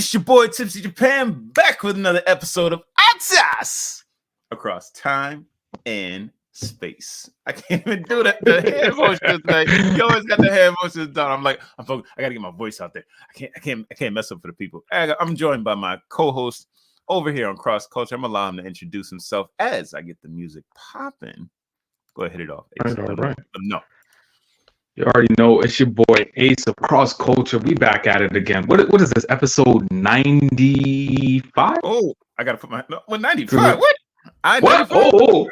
It's your boy Tipsy Japan back with another episode of ATAS across time and space. I can't even do that. The hand motions, like, you always got the hand motions done. I'm like, I'm focused. I gotta get my voice out there. I can't mess up for the people. I'm joined by my co-host over here on CrossXCulture. I'm allowing him to introduce himself as I get the music popping. Go ahead, hit it off. All right. No. You already know it's your boy Ace of CrossXCulture. We back at it again. What is this, episode 95? Oh, I gotta put my 95. What? What? Oh.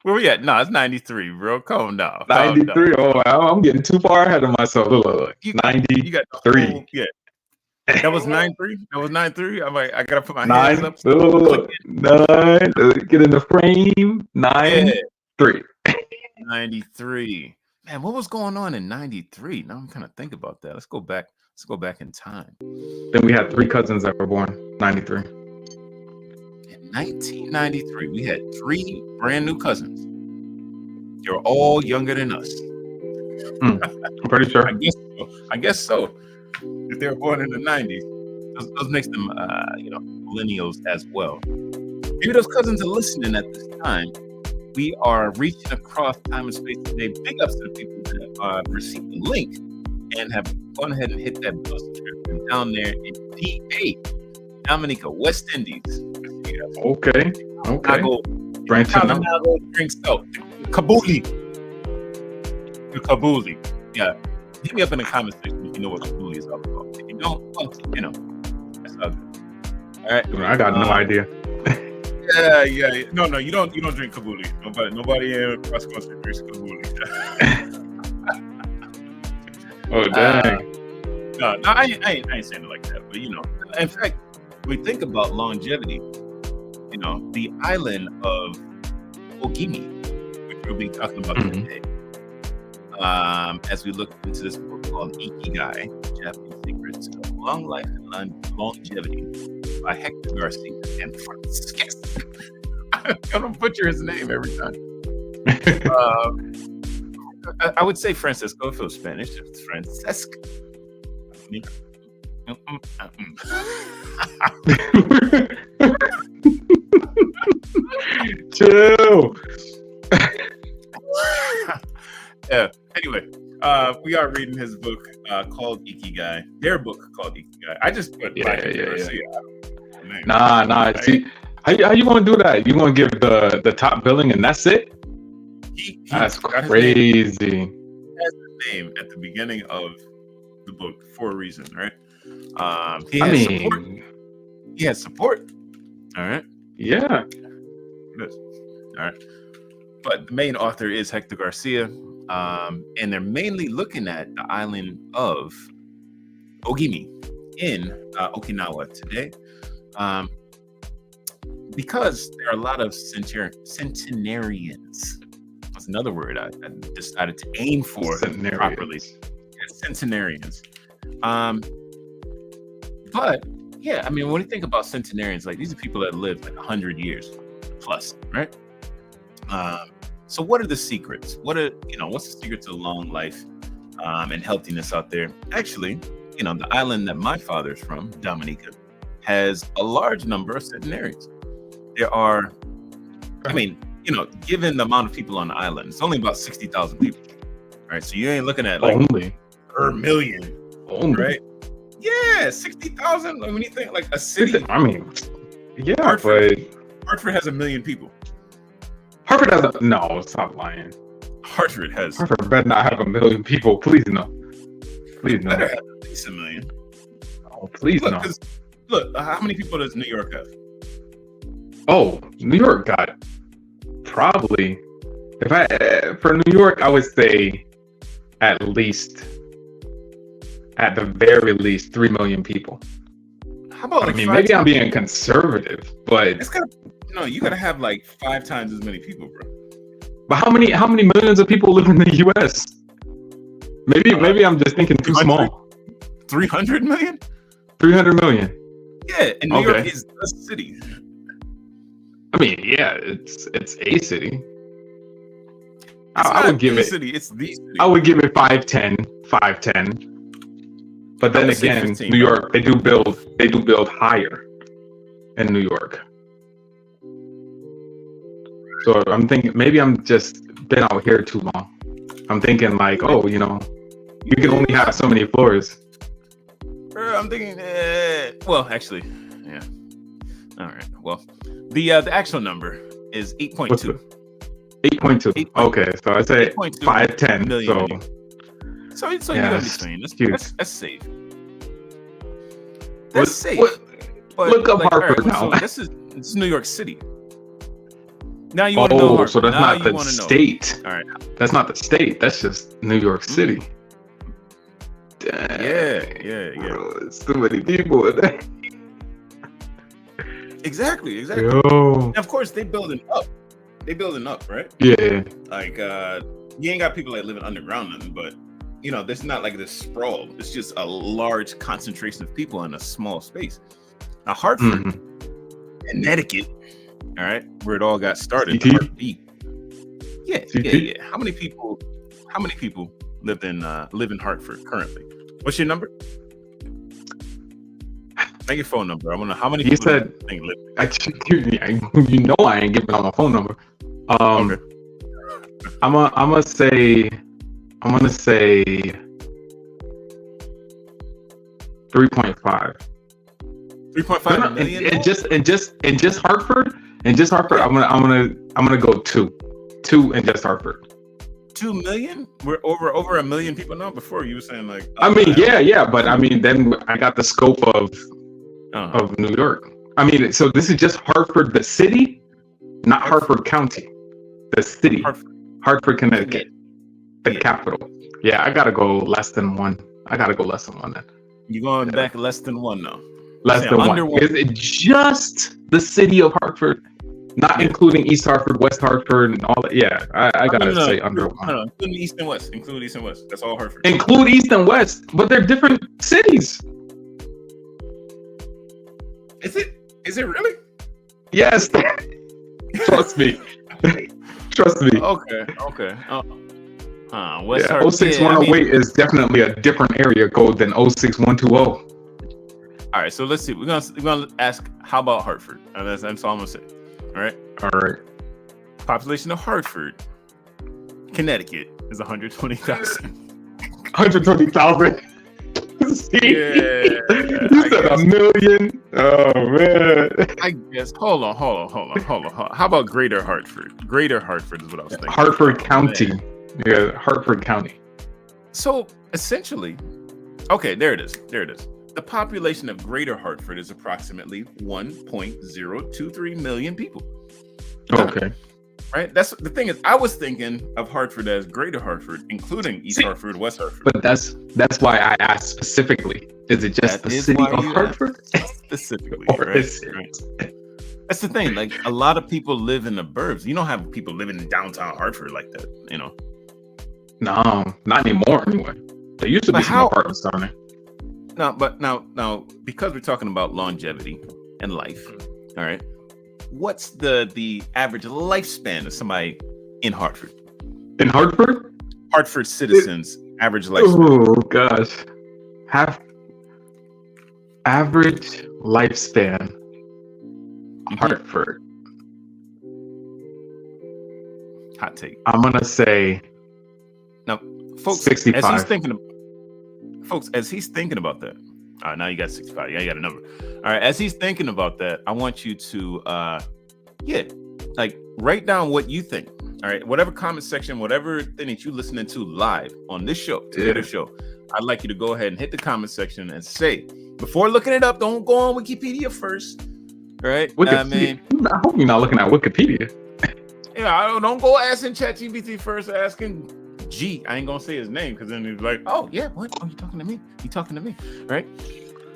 Where we at? No, it's 93, bro. Calm down. 93. Oh, I'm getting too far ahead of myself. Look. 93. You got the whole, yeah. That was 93. That was 93. I'm like, I gotta put my hands up. 9. Get in the frame. 93. 93. Man, what was going on in 93? Now I'm kind of thinking about that. Let's go back in time. Then we had 3 cousins that were born 93. In 1993, we had 3 brand new cousins. They were all younger than us. I'm pretty sure. I guess so. If they were born in the 90s, those makes them, millennials as well. Maybe those cousins are listening at this time. We are reaching across time and space today. Big ups to the people that received the link and have gone ahead and hit that bell subscription down there in PA, Dominica, West Indies. Okay. Branching out. Drink stout. Kabuli. Yeah. Hit me up in the comment section if you know what Kabuli is all about. If you don't, well, that's all good. All right. I got no idea. Yeah. No, you don't drink Kabuli. Nobody in CrossXCulture drinks Kabuli. Oh dang. No, I ain't saying it like that. But in fact, when we think about longevity, the island of Ogimi, which we'll be talking about today, as we look into this book called IKIGAI, Japanese Secrets of Long Life and Longevity, by Hector Garcia and Franciscus. I'm gonna butcher his name every time. I would say Francisco if it was Spanish. It's Francesco. Chill. Yeah. Anyway, we are reading his book called Ikigai. Their book called Ikigai. I just put Garcia. Nah. See, how you gonna do that? You gonna give the top billing and that's it? That's crazy. He has his name at the beginning of the book for a reason, right? He has support. All right. Yeah. Good. All right. But the main author is Hector Garcia, and they're mainly looking at the island of Ogimi in Okinawa today. Because there are a lot of centenarians. That's another word I decided to aim for properly. Centenarians. But yeah, I mean, when you think about centenarians, like these are people that lived like 100 years plus, right? So what are the secrets? What's the secret to long life and healthiness out there? Actually, the island that my father's from, Dominica, has a large number of centenarians. There are, given the amount of people on the island, it's only about 60,000 people, right? So you ain't looking at like only per million, right? Yeah, 60,000. Like when you think like a city, yeah, Hartford has 1 million people. Hartford has stop lying. Hartford better not have 1 million people. Please no. Better have at least 1 million. Oh, please no. Look, how many people does New York have? Oh, New York got probably, for New York, I would say at the very least 3 million people. How about maybe I'm being conservative, but it's you gotta have like 5 times as many people, bro. But how many millions of people live in the US? Maybe I'm just thinking too small. 300 million? 300 million. Yeah, and New York is a city. Yeah, it's a city. I would give it. City. It's the city. I would give it 5-10. But then again, 15, New York, they do build higher in New York. So I'm thinking maybe I'm just been out here too long. I'm thinking like, oh, you can only have so many floors. I'm thinking, well, actually, yeah. All right. Well, the actual number is 8.2. 8.2. Okay, so I say 510. Million. So you're gonna be saying that's safe. That's safe. But look up Hartford now. It's New York City. Now you want to know Hartford. So that's not the state. All right. That's not the state. That's just New York City. Dang. Yeah. Bro, it's too many people in there. Exactly. Yo. And of course, they building up, right? Yeah. Like, you ain't got people like living underground, nothing, but there's not like this sprawl. It's just a large concentration of people in a small space. Now, Hartford, Connecticut, all right, where it all got started. Yeah. How many people live in Hartford currently? What's your number? Make your phone number. I want to know how many people live. I ain't giving out my phone number. Okay. I'm gonna say 3.5. 3.5 million. And just Hartford. I'm gonna go 2 in just Hartford. 2 million? We're over 1 million people now. Before you were saying like, yeah, but then I got the scope of New York. So this is just Hartford, the city, not Hartford County, the city, Hartford, Connecticut, the capital. Yeah, I gotta go less than 1. Then. You going back less than 1 now? Less than 1. Is it just the city of Hartford? Not including East Hartford, West Hartford, and all that. Yeah, I gotta say under 1. No, including East and West. That's all Hartford. Include East and West, but they're different cities. Is it really? Yes. Trust me. Okay. West Hartford. 06108 is definitely a different area code than 06120. All right, so let's see. We're gonna ask, how about Hartford? That's all I'm gonna say. All right. Population of Hartford, Connecticut is 120,000. 120,000. Yeah. You said 1 million. Oh man. I guess. Hold on. How about Greater Hartford? Greater Hartford is what I was thinking. Hartford County. Yeah, Hartford County. So essentially, okay, there it is. The population of Greater Hartford is approximately 1.023 million people. Okay. Right? That's the thing is, I was thinking of Hartford as Greater Hartford, including East Hartford, West Hartford. But that's why I asked specifically. Is it just the city of Hartford? Specifically, or right? Is it? Right. That's the thing. Like, a lot of people live in the burbs. You don't have people living in downtown Hartford like that, No, not anymore anyway. There used to be some apartments down there. Now, because we're talking about longevity and life, all right, what's the average lifespan of somebody in Hartford? In Hartford? Hartford citizens' average lifespan. Oh gosh, average lifespan. Hartford. Hot take. I'm gonna say. Now, folks, 65. As he's thinking about that, all right, now you got 65. Yeah, you got a number. All right, as he's thinking about that, I want you to, write down what you think. All right, whatever comment section, whatever thing that you're listening to live on this show, today's show, I'd like you to go ahead and hit the comment section and say, before looking it up, don't go on Wikipedia first. All right, I hope you're not looking at Wikipedia. Yeah, don't go asking ChatGPT first, asking G. I ain't gonna say his name because then he's like, "Oh yeah, what? Oh, you talking to me? You talking to me, right?"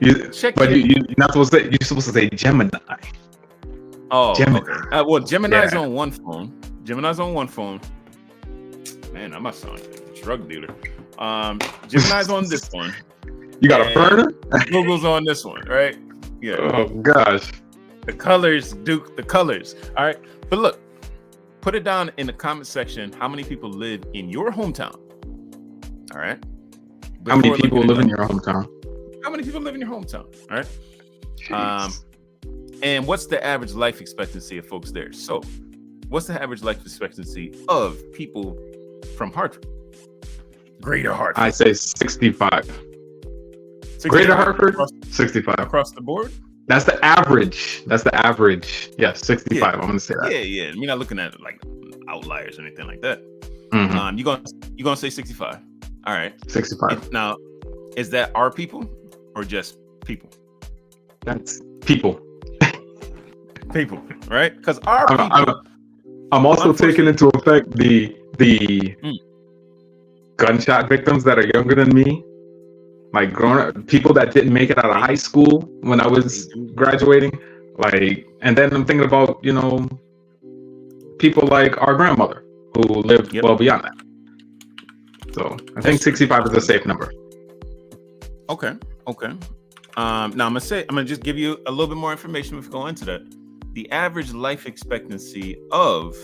You're not supposed to say. You're supposed to say Gemini. Oh, Gemini. Okay. Gemini's on one phone. Man, I must sound like a drug dealer. Gemini's on this one. You got a burner? Google's on this one, right? Yeah. Oh gosh. The colors, Duke. The colors. All right, but look. Put it down in the comment section. How many people live in your hometown? All right. How many people live in your hometown? How many people live in your hometown? All right. And what's the average life expectancy of folks there? So, what's the average life expectancy of people from Hartford? Greater Hartford. I say 65. Greater Hartford, 65. Across the board? That's the average. Yes, 65. Yeah. I'm gonna say that. Yeah. You're not looking at like outliers or anything like that. Mm-hmm. You gonna say 65? All right. 65. Now, is that our people or just people? That's people. People, right? Because our people. I'm also taking into effect the gunshot victims that are younger than me. Like grown up people that didn't make it out of high school when I was graduating, like, and then I'm thinking about, you know, people like our grandmother who lived well beyond that. So I think 65 is a safe number. Okay. Now I'm gonna just give you a little bit more information before we go into that. The average life expectancy of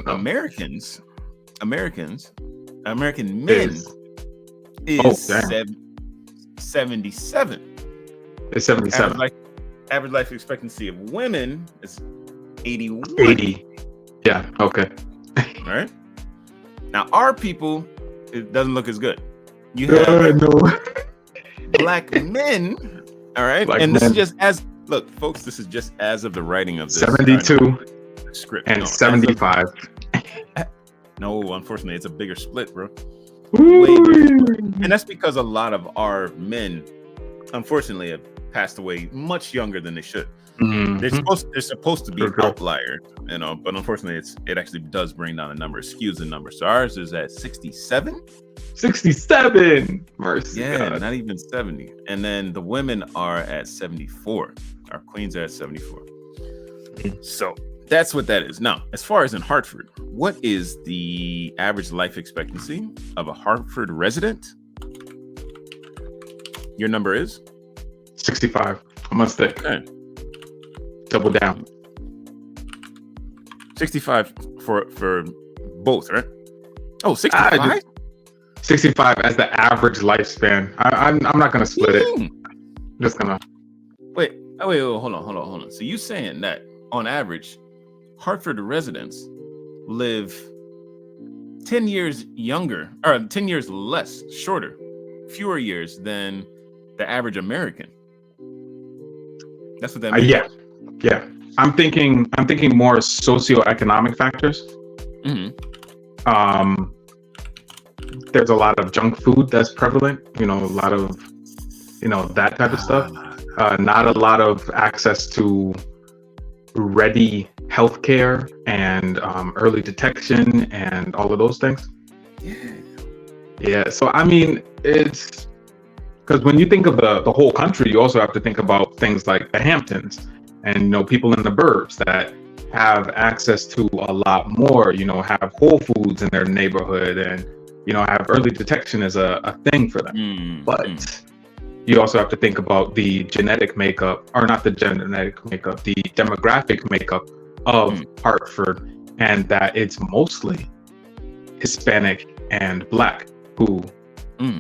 American men is 77. It's 77. Average life expectancy of women is 81. 80. Yeah. Okay. All right. Now our people, it doesn't look as good. You have black men. All right. Black and this men. is just as look, folks. This is just as of the writing of this 72 script and 75. No, unfortunately, it's a bigger split, bro. Way bigger. And that's because a lot of our men, unfortunately, have passed away much younger than they should. Mm-hmm. They're supposed to be outliers, you know, but unfortunately, it actually does bring down the number, skews the number. So ours is at 67. 67. Mercy. Yeah, God. not even 70. And then the women are at 74. Our queens are at 74. So that's what that is. Now, as far as in Hartford, what is the average life expectancy of a Hartford resident? Your number is? 65. I must say. Okay. Double down. 65 for both, right? Oh, 65? 65 as the average lifespan. I'm not gonna split it. Just gonna wait, hold on. So you saying that on average, Hartford residents live 10 years younger, or 10 years less, shorter, fewer years than the average American. That's what that means. Yeah. I'm thinking more socioeconomic factors. Mm-hmm. There's a lot of junk food that's prevalent, you know, a lot of, you know, that type of stuff. Not a lot of access to ready healthcare and early detection and all of those things. Yeah. So, I mean, it's because when you think of the whole country, you also have to think about things like the Hamptons and, you know, people in the burbs that have access to a lot more, you know, have Whole Foods in their neighborhood and, you know, have early detection as a thing for them. But you also have to think about the genetic makeup, or not the genetic makeup, the demographic makeup of Hartford, and that it's mostly Hispanic and Black who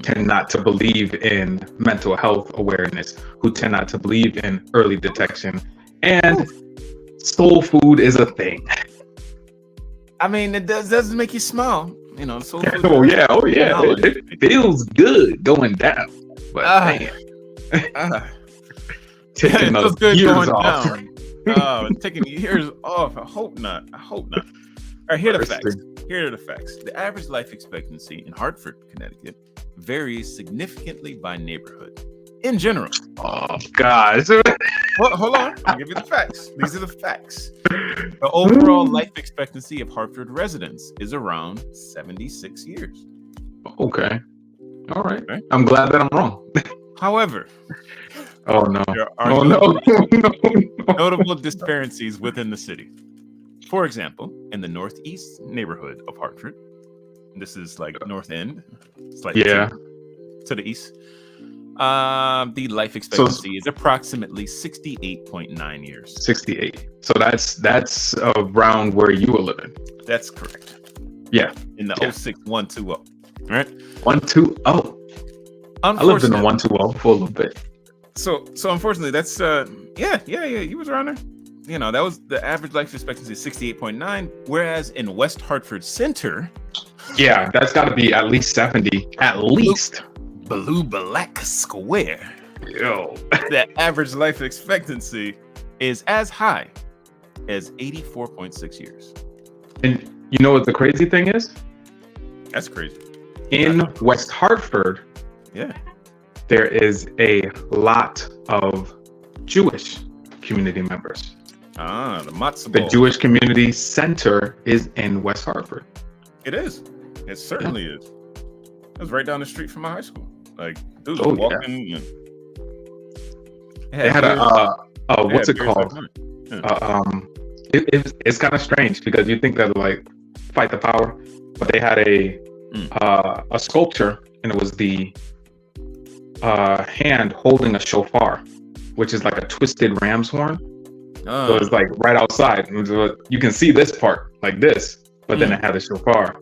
tend not to believe in mental health awareness, who tend not to believe in early detection, and soul food is a thing. I mean, it does make you smile, you know. Soul food. Oh yeah. It feels good going down, but taking it feels good years going off. down. Taking years off. I hope not. All right, here are the facts. The average life expectancy in Hartford, Connecticut, varies significantly by neighborhood. In general. Oh, gosh. Well, hold on. I'll give you the facts. These are the facts. The overall life expectancy of Hartford residents is around 76 years. Okay. All right. Okay. I'm glad that I'm wrong. However, there are notable disparities within the city. For example, in the northeast neighborhood of Hartford, this is like North End, slightly to the east. The life expectancy is approximately 68.9 years. 68. So that's around where you were living. That's correct. Yeah. In the 06120. Right? 120. I lived in the 120 for a little bit. So unfortunately, that's you was around there. You know, that was the average life expectancy 68.9, whereas in West Hartford Center, yeah, that's got to be at least 70, at least. Blue Black Square. Yo, the average life expectancy is as high as 84.6 years. And you know what the crazy thing is? That's crazy. In West Hartford, yeah, there is a lot of Jewish community members. The matzah The ball. Jewish Community Center is in West Hartford. It is. It certainly is. It was right down the street from my high school. Like, dudes walking. Yeah. And they had what's it called? Yeah. It's kind of strange because you think that like fight the power, but they had a sculpture, and it was the hand holding a shofar, which is like a twisted ram's horn. So it's like right outside. You can see this part like this, but then it had a shofar.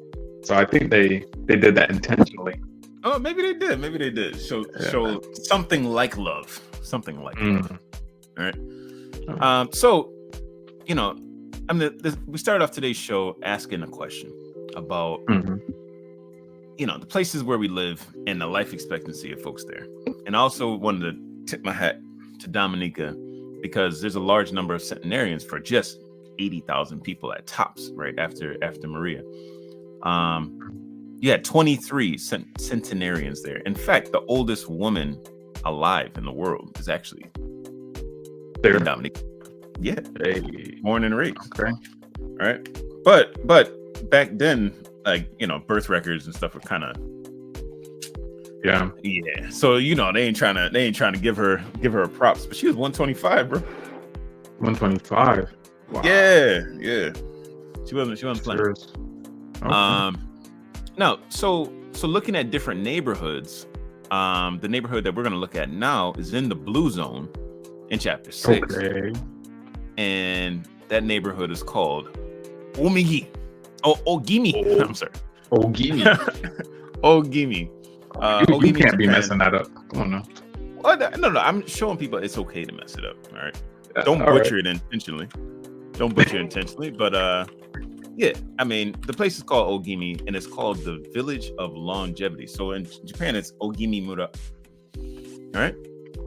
So I think they did that intentionally. Oh, maybe they did. Show something like love. Something like love. All right. So, you know, we started off today's show asking a question about, you know, the places where we live and the life expectancy of folks there. And I also wanted to tip my hat to Dominica because there's a large number of centenarians for just 80,000 people at tops, right after Maria. You had 23 centenarians there. In fact, the oldest woman alive in the world is actually there in Dominica. Yeah, born and raised. Okay, all right. But back then, like, you know, birth records and stuff were kind of yeah. So you know, they ain't trying to give her a props, but she was 125, bro. 125. Wow. Yeah. She wasn't playing. Okay. Now, so looking at different neighborhoods, the neighborhood that we're going to look at now is in the blue zone in chapter 6. Okay. And that neighborhood is called Ogimi. I'm sorry. Ogimi. Ogimi. You can't be messing that up. Oh no. No. I'm showing people it's okay to mess it up. All right. Don't butcher it intentionally. Don't butcher it intentionally. But yeah, I mean, the place is called Ogimi, and it's called the Village of Longevity. So in Japan, it's Ogimi Mura. All right.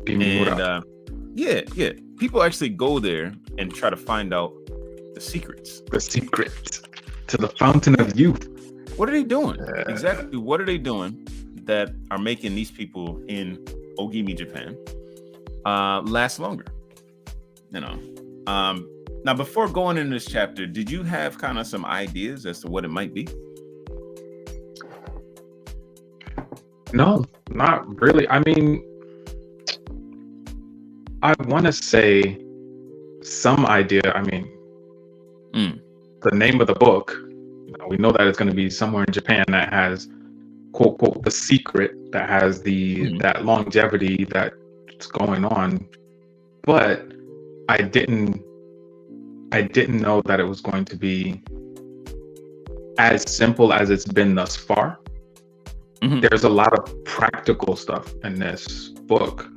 And yeah, people actually go there and try to find out the secrets. The secrets to the fountain of youth. What are they doing? Exactly. What are they doing that are making these people in Ogimi, Japan, last longer? You know. Now, before going into this chapter, did you have kind of some ideas as to what it might be? No, not really. I mean, I want to say some idea. I mean, the name of the book, you know, we know that it's going to be somewhere in Japan that has, quote, quote, the secret, that has that longevity that's going on. But I didn't know that it was going to be as simple as it's been thus far. There's a lot of practical stuff in this book,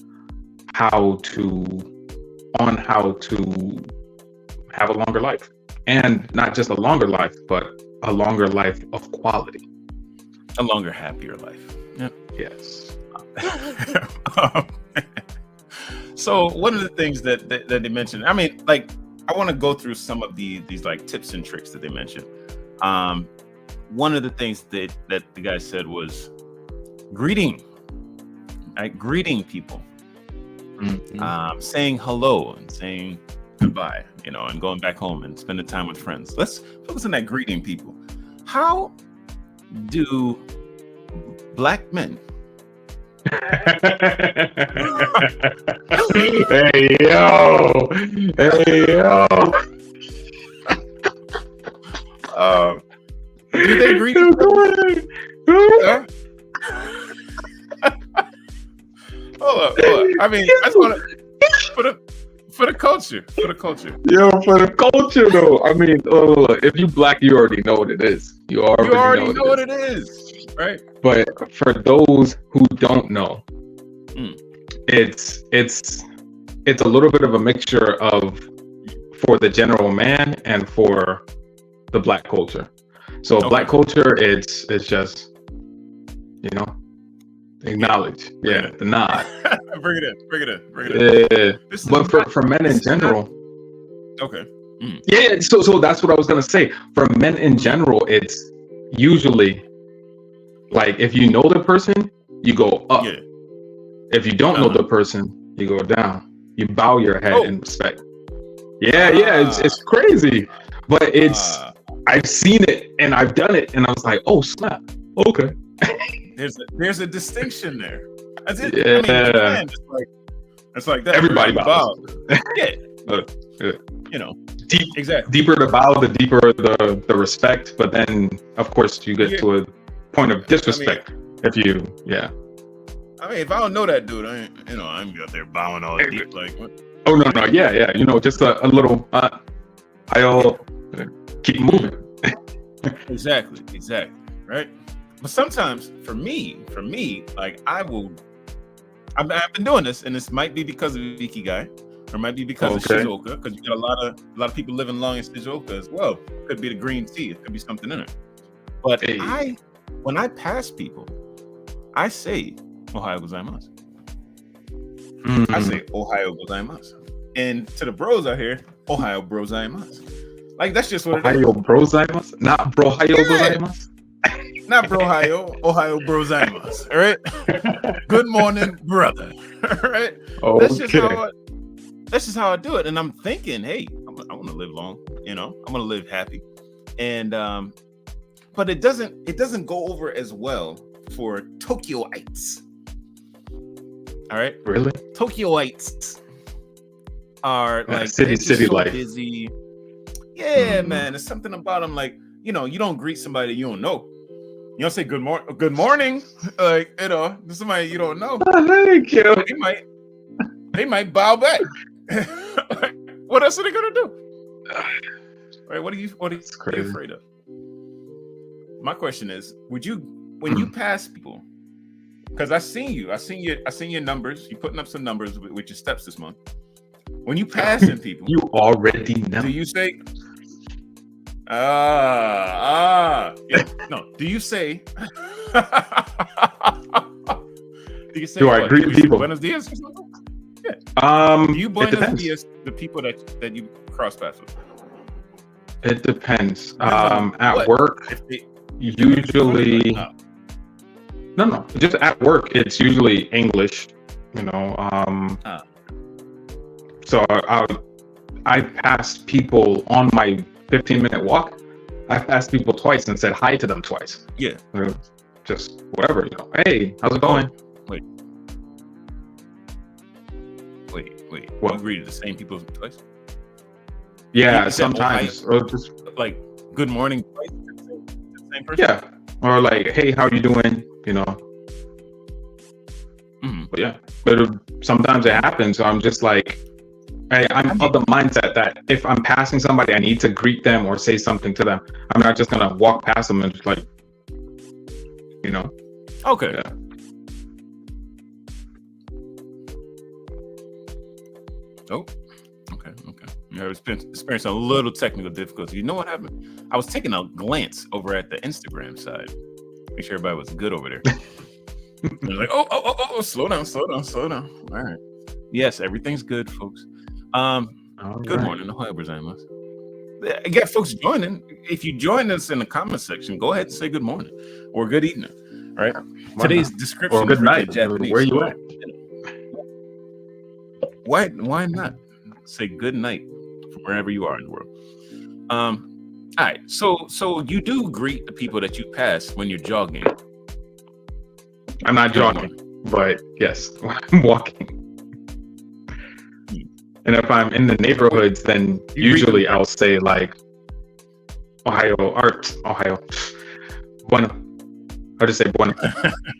how to have a longer life, and not just a longer life, but a longer life of quality, a longer, happier life. Yeah. Yes. So one of the things that they mentioned, I mean, like, I want to go through some of these like tips and tricks that they mentioned. One of the things that the guy said was greeting people, saying hello and saying goodbye, you know, and going back home and spending time with friends. Let's focus on that greeting people. How do Black men Hey yo! Do they greet you? Hold up. I mean, I just want to for the culture. Yo, for the culture though. I mean, if you Black, you already know what it is. You already know what it is. Right. But for those who don't know, it's a little bit of a mixture of for the general man and for the Black culture. So Black culture, it's just, you know, acknowledge. Yeah, the nod. Bring it in. Yeah. But for men in general. Okay. Yeah, so that's what I was gonna say. For men in general, it's usually like if you know the person, you go up. Yeah. If you don't know the person, you go down. You bow your head in respect. Yeah, it's crazy, but I've seen it and I've done it, and I was like, oh snap, okay. There's a distinction there. That's it. Yeah, I mean, it's like that. Everybody bows. Yeah. You know, deeper the bow, the deeper the respect. But then, of course, you get to a point of disrespect if you, I mean, if I don't know that dude, I'm out there bowing all deep like. What? Oh no, yeah. You know, just a little. I'll keep moving. Exactly, right. But sometimes, for me, like I've been doing this, and this might be because of IKIGAI, or might be because of Shizuoka, because you got a lot of people living long in Shizuoka as well. It could be the green tea, it could be something in it. But when I pass people, I say Ohayo gozaimasu. I say Ohayo gozaimasu. And to the bros out here, Ohayo brozaimasu. Like that's just what it is. Ohayo brozaimasu? Not brohayo gozaimasu? Not brohayo, Ohayo brozaimasu. All right? Good morning, brother. All right? Okay. That's just how I do it. And I'm thinking, hey, I want to live long, I want to live happy. And but it doesn't go over as well for Tokyoites. All right? Really? Tokyoites are like city so life. Busy. Yeah, man. There's something about them like, you don't greet somebody you don't know. You don't say good morning. Like, somebody you don't know. Thank you. They might bow back. What else are they gonna do? Right? What are you afraid of? My question is, would you, when you pass people, because I seen your numbers. You putting up some numbers with your steps this month. When you passing people, you already know. Do you say? No. Do you say? Do I greet people? Buenos dias or something? Yeah. Do you buenos dias the people that you cross paths with? It depends. At work, usually. No. Just at work, it's usually English. So I passed people on my 15-minute walk. I passed people twice and said hi to them twice. Yeah. Just whatever, Hey, how's it going? Wait. What? You greeted the same people twice? Yeah, sometimes. Or just like good morning twice to the same person? Yeah. Or like, hey, how you doing? But yeah. But sometimes it happens. So I'm just like, I'm of the mindset that if I'm passing somebody, I need to greet them or say something to them. I'm not just gonna walk past them and just like, Okay. Yeah. Oh. Okay. I was experiencing a little technical difficulty. You know what happened? I was taking a glance over at the Instagram side. Make sure everybody was good over there. They're like, oh, slow down. All right. Yes, everything's good, folks. Good morning. Ohayo gozaimasu. I got folks joining. If you join us in the comment section, go ahead and say good morning or good evening. All right. Today's description or good night. Japanese. Where you at? Why not say good night from wherever you are in the world? All right. So you do greet the people that you pass when you're jogging. I'm not jogging, but yes, I'm walking. And if I'm in the neighborhoods, then usually I'll say like Ohio. Bueno. I'll just say bueno.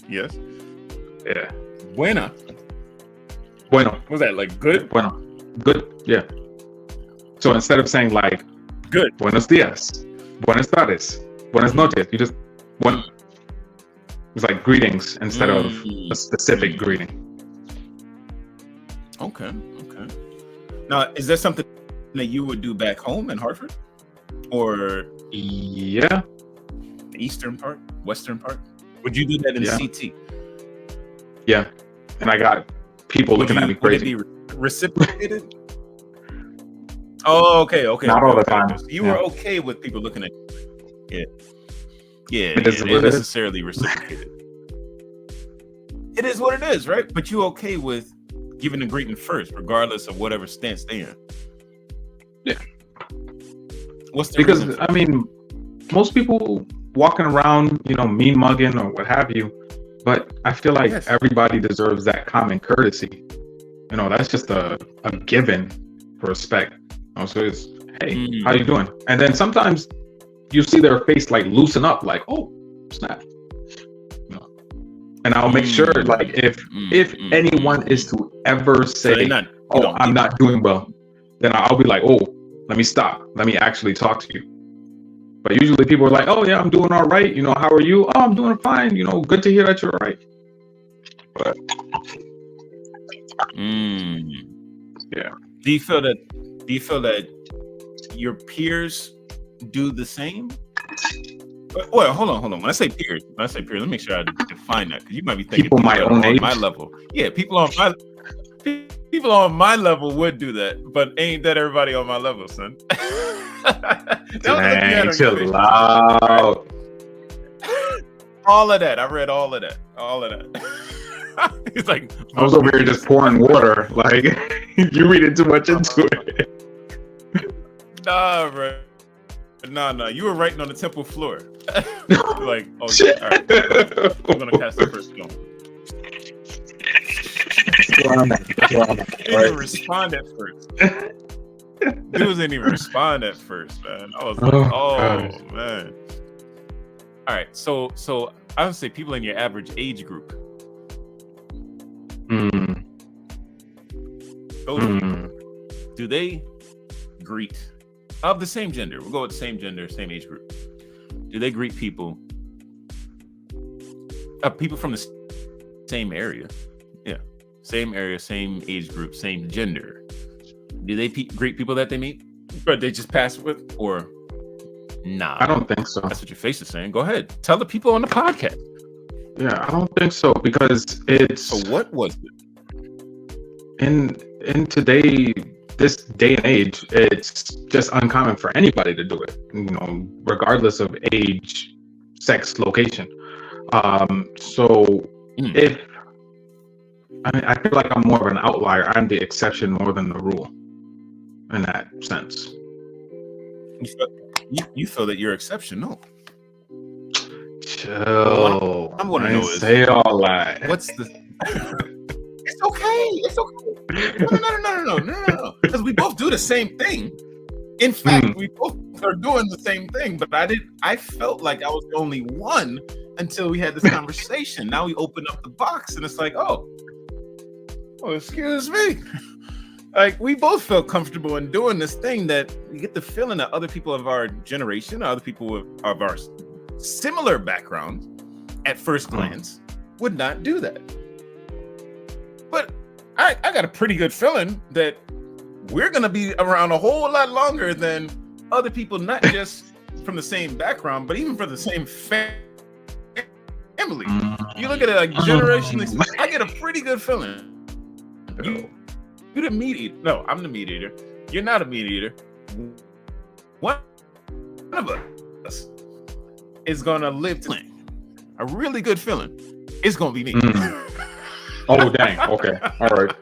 Yes. Yeah. Bueno. Was that like good? Bueno. Good. Yeah. So instead of saying like good, buenos dias, buenas tardes, buenas noches, you just one. It's like greetings instead of a specific greeting. Okay. Now, is that something that you would do back home in Hartford? Or yeah, the eastern part, western part? Would you do that in CT? Yeah. And I got people looking at me crazy. Would it be reciprocated? Oh, okay. Not all the time. So you were okay with people looking at you. Yeah. It is not necessarily reciprocated. It is what it is, right? But you okay with giving a greeting first, regardless of whatever stance they're in? Yeah. What's the because reason? I mean, most people walking around, mean mugging or what have you, but I feel like everybody deserves that common courtesy. That's just a given for respect. So it's, hey, how you doing? And then sometimes you see their face like loosen up, like, oh, snap. And I'll make sure, like, if anyone is to ever say, I'm not doing well, then I'll be like, oh, let me stop. Let me actually talk to you. But usually people are like, oh, yeah, I'm doing all right. How are you? Oh, I'm doing fine. Good to hear that you're all right. But yeah. Do you feel that your peers do the same? Well, hold on. When I say peers, let me make sure I define that, because you might be thinking people my own age, my level. Yeah, people on my level would do that, but ain't that everybody on my level, son? Dang, chill out. All of that. I read all of that. He's like, I was over here just pouring water. Like, you reading too much into it. Nah, bro. No, you were writing on the temple floor. Like, oh shit. All right. I'm gonna cast the first stone. He didn't even respond at first. Dudes didn't even respond at first, man. I was like, oh man. All right, so I would say people in your average age group. Do they greet of the same gender? We'll go with the same gender, same age group. Do they greet people from the same area? Yeah, same area, same age group, same gender. Do they greet people that they meet, but they just pass with, or nah? I don't think so. That's what your face is saying. Go ahead, tell the people on the podcast. Yeah, I don't think so, because it's. So what was it? In this day and age, it's just uncommon for anybody to do it, regardless of age, sex, location. If I feel like I'm more of an outlier. I'm the exception more than the rule in that sense. You feel that you're exceptional. Chill. I'm gonna know is, say all that. What's the? It's okay. No. Because we both do the same thing. In fact, we both are doing the same thing. But I felt like I was the only one until we had this conversation. Now we open up the box and it's like, oh, excuse me. Like, we both felt comfortable in doing this thing that we get the feeling that other people of our generation, other people of our similar background at first glance would not do that. But I got a pretty good feeling that we're going to be around a whole lot longer than other people, not just from the same background, but even from the same family. You look at it like generationally, I get a pretty good feeling. You're the meat eater. No, I'm the meat eater. You're not a meat eater. One of us is going to live to a really good feeling. It's going to be me. Oh, dang. Okay. All right.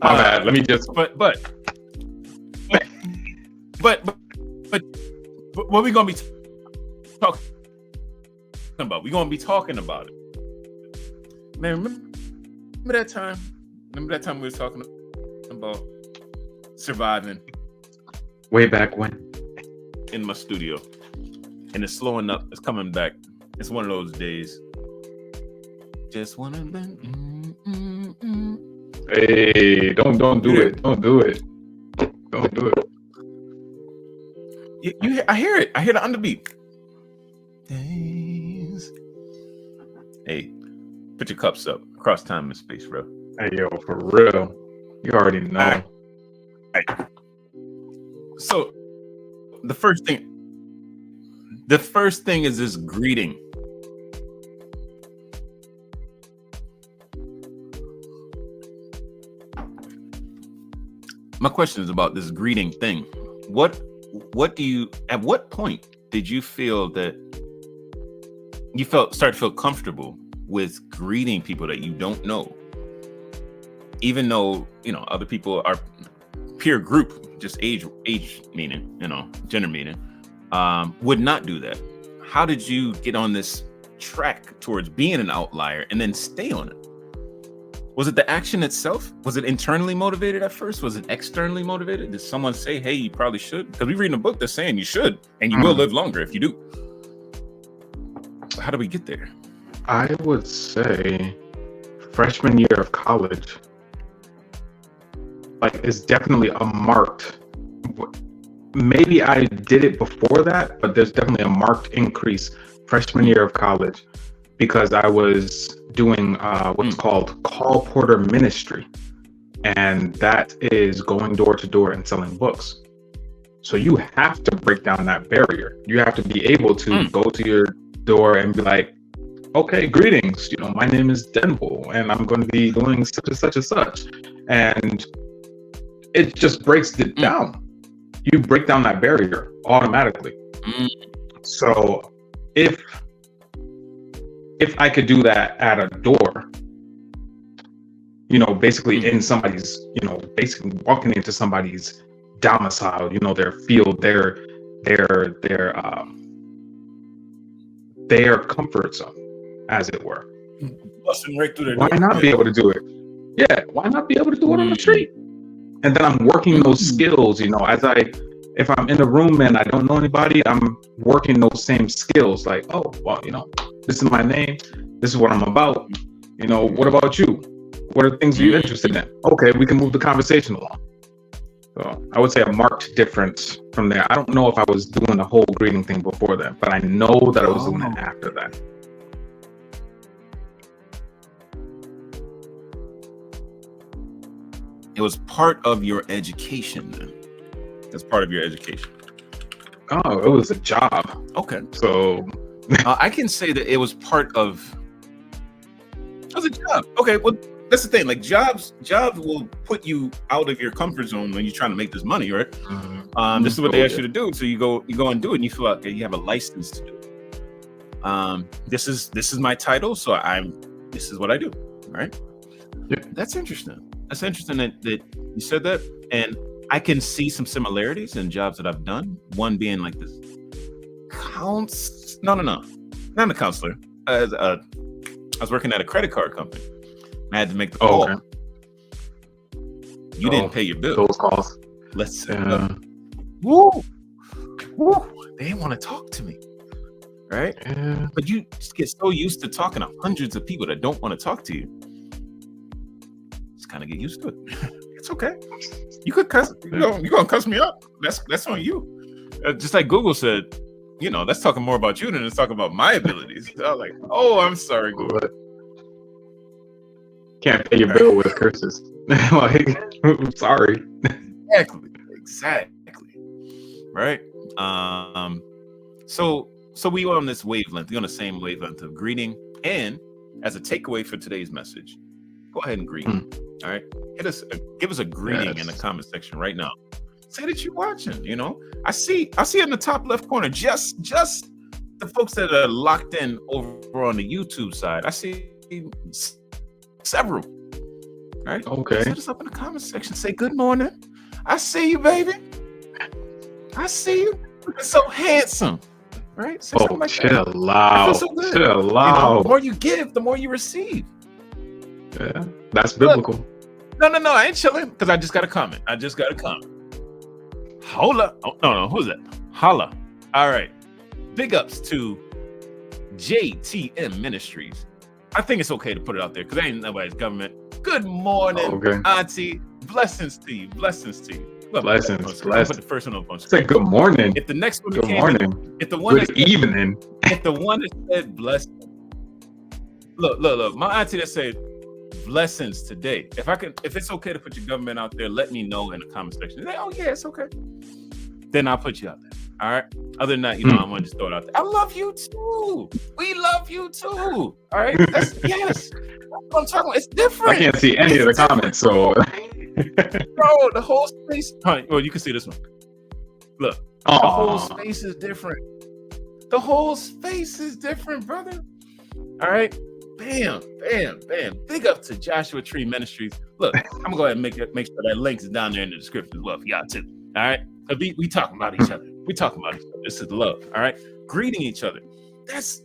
My bad. Let me just. But what we gonna be talking about? We gonna be talking about it, man. Remember that time? Remember that time we were talking about surviving? Way back when. In my studio, and it's slowing up. It's coming back. It's one of those days. Just wanna bend. Hey, don't do it. Don't do it. Don't do it. I hear it. I hear the underbeat. Days Hey, put your cups up across time and space, bro. Hey, yo, for real. You already know. All right. So the first thing is this greeting. My question is about this greeting thing. At what point did you feel that you start to feel comfortable with greeting people that you don't know? Even though, other people are peer group, just age meaning, gender meaning, would not do that. How did you get on this track towards being an outlier and then stay on it? Was it the action itself? Was it internally motivated at first? Was it externally motivated? Did someone say, hey, you probably should? Because we read in a book that's saying you should, and you will live longer if you do. How do we get there? I would say freshman year of college, is definitely a marked, maybe I did it before that, but there's definitely a marked increase freshman year of college because I was doing what's called call porter ministry. And that is going door to door and selling books. So you have to break down that barrier. You have to be able to go to your door and be like, okay, greetings, my name is Denville and I'm going to be doing such and such and such. And it just breaks it down. You break down that barrier automatically. So if I could do that at a door, basically in somebody's, basically walking into somebody's domicile, their field, their comfort zone, as it were. Busting right through their why not be able to do it? Yeah, why not be able to do it on the street? And then I'm working those skills, if I'm in a room and I don't know anybody, I'm working those same skills. Like, oh, well, this is my name. This is what I'm about. What about you? What are the things you're interested in? Okay, we can move the conversation along. So I would say a marked difference from there. I don't know if I was doing the whole greeting thing before that, but I know that I was doing it after that. It was part of your education then. That's part of your education. Oh, it was a job. Okay. So I can say that it was part of. It was a job. Okay. Well, that's the thing. Like jobs will put you out of your comfort zone when you're trying to make this money, right? This is what they ask you to do. So you go and do it, and you feel like you have a license to do it. This is my title, so this is what I do, right? Yeah. That's interesting. That's interesting that you said that, and I can see some similarities in jobs that I've done. One being like this not a counselor. I was working at a credit card company. I had to make the call. Okay. You didn't pay your bill. Those calls. Let's say, woo, they didn't want to talk to me, right? Yeah. But you just get so used to talking to hundreds of people that don't want to talk to you. Just kind of get used to it. It's okay. You could cuss. You're gonna cuss me up. That's on you. Just like Google said, that's talking more about you than it's talking about my abilities. So I was like, oh, I'm sorry, Google. Can't pay your bill with curses. I'm sorry. Exactly. Right. So we are on this wavelength. We're on the same wavelength of greeting. And as a takeaway for today's message, go ahead and greet. All right. Give us a greeting in the comment section right now. Say that you're watching. I see in the top left corner, just the folks that are locked in over on the YouTube side. I see several. Right? Okay. Set us up in the comment section. Say good morning. I see you, baby. I see you. Looking so handsome. Right? Say something like that. Chill out. So good. Chill out. The more you give, the more you receive. Yeah, that's biblical. Look, no, I ain't chilling because I just got a comment. Holla. Oh, no, who's that? Holla. All right. Big ups to JTM Ministries. I think it's okay to put it out there because ain't nobody's government. Good morning, Auntie. Blessings to you. Blessings. Look, blessings. I'll put the first one up on screen. Say good morning. If the next one good morning. If the one good evening. If the one that said blessings Look. My auntie that said blessings today. If it's okay to put your government out there, let me know in the comment section. Say, oh yeah, it's okay. Then I'll put you out there. All right. Other than that, I'm gonna just throw it out there. I love you too. We love you too. All right. Yes. That's what I'm talking about. It's different. I can't see any of the comments, so. Bro, the whole space. Well, you can see this one. Look, the whole space is different. The whole space is different, brother. All right. Bam. Big up to Joshua Tree Ministries. Look, I'm gonna go ahead and make sure that link is down there in the description as well for y'all too. All right. We talking about each other. This is love. All right. Greeting each other. That's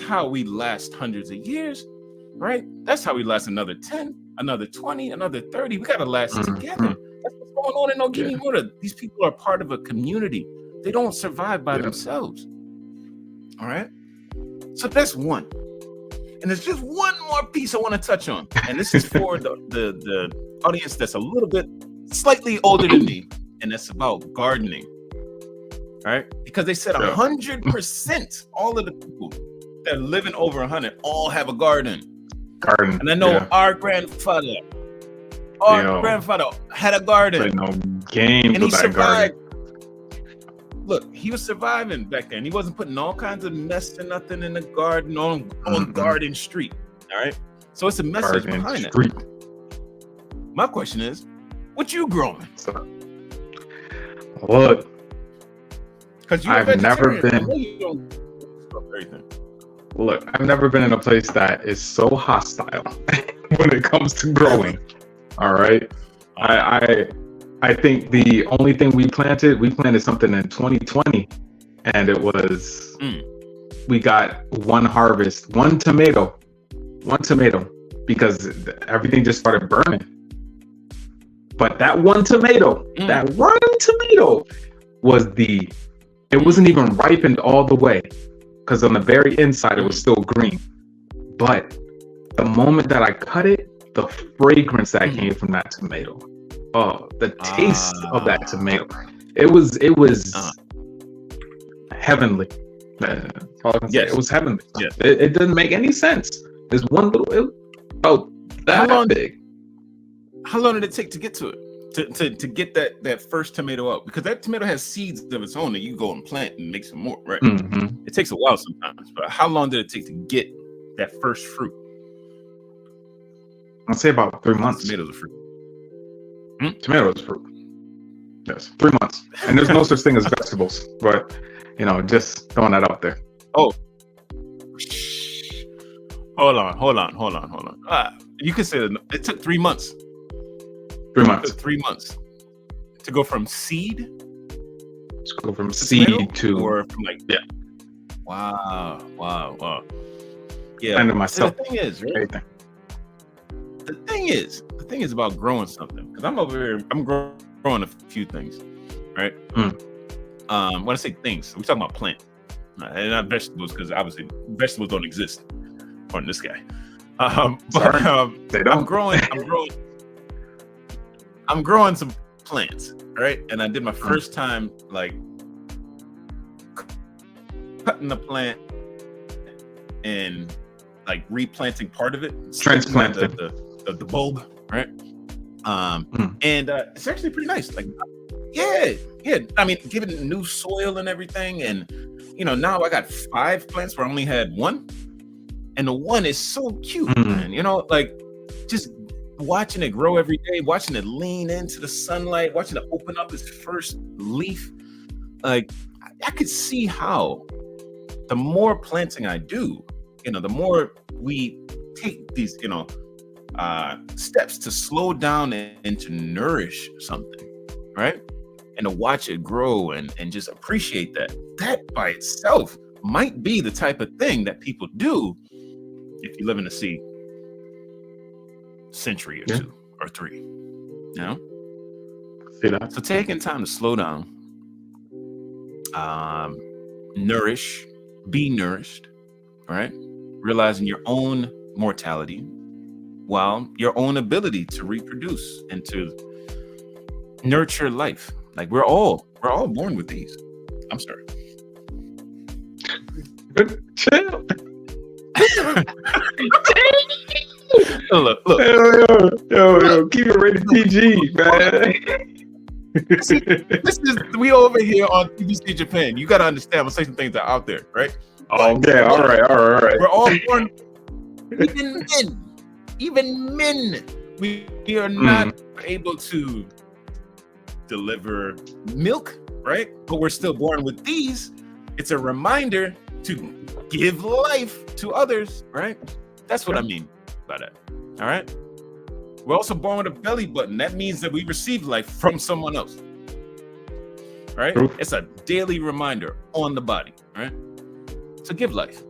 how we last hundreds of years, right? That's how we last another 10, another 20, another 30. We gotta last together. That's what's going on in Ogini Mura. These people are part of a community. They don't survive by themselves. All right. So that's one. And there's just one more piece I want to touch on. And this is for the audience that's a little bit slightly older than me. And that's about gardening. All right. Because they said 100%, all of the people that are living over 100 all have a garden. And I know our grandfather had a garden. Played no games and with he that survived. garden. Look, he was surviving back then. He wasn't putting all kinds of mess and nothing in the garden on Garden Street. All right. So it's a message behind that. My question is, what you growing? Look, because I've never been. Look, I've never been in a place that is so hostile when it comes to growing. All right. I think the only thing we planted something in 2020, and it was we got one harvest, one tomato, because everything just started burning. But that one tomato it wasn't even ripened all the way, because on the very inside it was still green. But the moment that I cut it, the fragrance that came from that tomato, the taste of that tomato, it was heavenly. It was heavenly. Yes. It doesn't make any sense. There's one little that big. How long did it take to get to it? To get that first tomato out? Because that tomato has seeds of its own that you go and plant and make some more, right? Mm-hmm. It takes a while sometimes, but how long did it take to get that first fruit? I'd say about 3 months. Tomatoes are fruit. Tomatoes are fruit. Yes, 3 months. And there's no such thing as vegetables, but just throwing that out there. Oh, hold on. You can say that it took 3 months. 3 months. 3 months to go from seed. To go from seed to, or from Wow. Yeah. And myself. So the thing is, right? Everything. The thing is about growing something. Because I'm over here, I'm growing a few things, right? When I say things, we're talking about plant, and not vegetables, because obviously vegetables don't exist on this guy. They don't. I'm growing some plants, right? And I did my first time cutting the plant and replanting part of it, transplanting the bulb, right? And it's actually pretty nice. Yeah. I mean, giving it new soil and everything, and now I got 5 plants where I only had 1, and the one is so cute, man. Just watching it grow every day, watching it lean into the sunlight, watching it open up its first leaf. I could see how the more planting I do, the more we take these, steps to slow down and to nourish something, right? And to watch it grow and just appreciate that by itself might be the type of thing that people do if you live in a century or 2 or 3, See that? So taking time to slow down, nourish, be nourished, right? Realizing your own mortality, while your own ability to reproduce and to nurture life. We're all born with these. I'm sorry. Chill. Look. Yo, keep it rated PG, man. This is we over here on BBC Japan. You got to understand. I'm gonna say some things that are out there, right? Okay, all right. We're all born, even men. We are not able to deliver milk, right? But we're still born with these. It's a reminder to give life to others, right? That's what I mean by that. All right. We're also born with a belly button. That means that we receive life from someone else. Right? It's a daily reminder on the body, right? So give life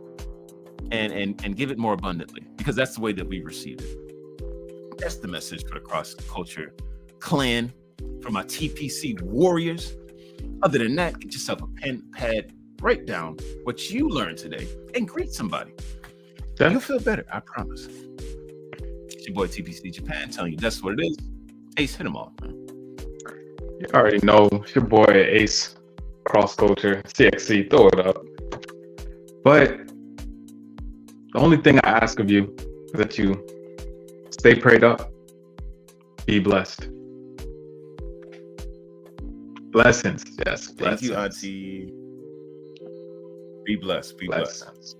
and give it more abundantly, because that's the way that we receive it. That's the message for the CrossXCulture clan, for my TPC warriors. Other than that, get yourself a pen, pad, write down what you learned today and greet somebody. You'll feel better, I promise. It's your boy TPC Japan telling you that's what it is. Ace, hit them off, man. You already know, it's your boy Ace, CrossXCulture, CXC, throw it up. But the only thing I ask of you is that you stay prayed up, be blessed. Blessings, yes. Thank you, Auntie. Be blessed. Be blessed.